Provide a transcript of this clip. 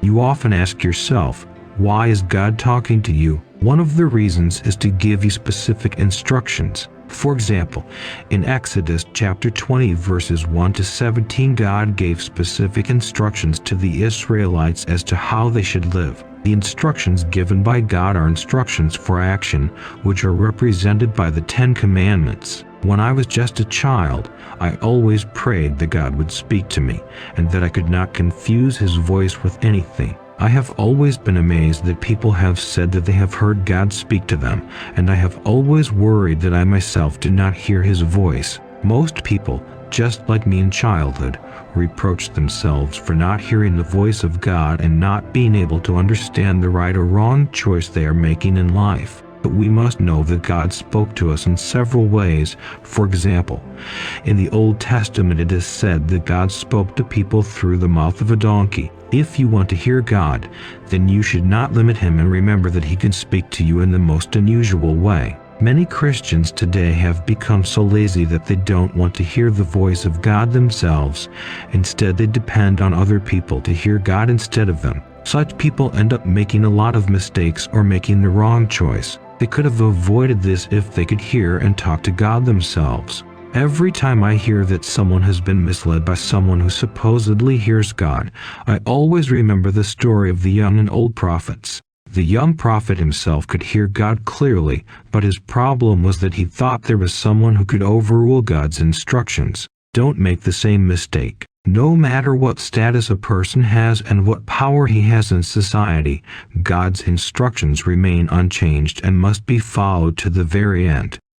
You often ask yourself, why is God talking to you? One of the reasons is to give you specific instructions. For example, in Exodus chapter 20 verses 1 to 17, God gave specific instructions to the Israelites as to how they should live. The instructions given by God are instructions for action, which are represented by the 10 Commandments. When I was just a child, I always prayed that God would speak to me, and that I could not confuse His voice with anything. I have always been amazed that people have said that they have heard God speak to them, and I have always worried that I myself did not hear His voice. Most people, just like me in childhood, reproach themselves for not hearing the voice of God and not being able to understand the right or wrong choice they are making in life. But we must know that God spoke to us in several ways. For example, in the Old Testament it is said that God spoke to people through the mouth of a donkey. If you want to hear God, then you should not limit Him, and remember that He can speak to you in the most unusual way. Many Christians today have become so lazy that they don't want to hear the voice of God themselves. Instead, they depend on other people to hear God instead of them. Such people end up making a lot of mistakes or making the wrong choice. They could have avoided this if they could hear and talk to God themselves. Every time I hear that someone has been misled by someone who supposedly hears God, I always remember the story of the young and old prophets. The young prophet himself could hear God clearly, but his problem was that he thought there was someone who could overrule God's instructions. Don't make the same mistake. No matter what status a person has and what power he has in society, God's instructions remain unchanged and must be followed to the very end.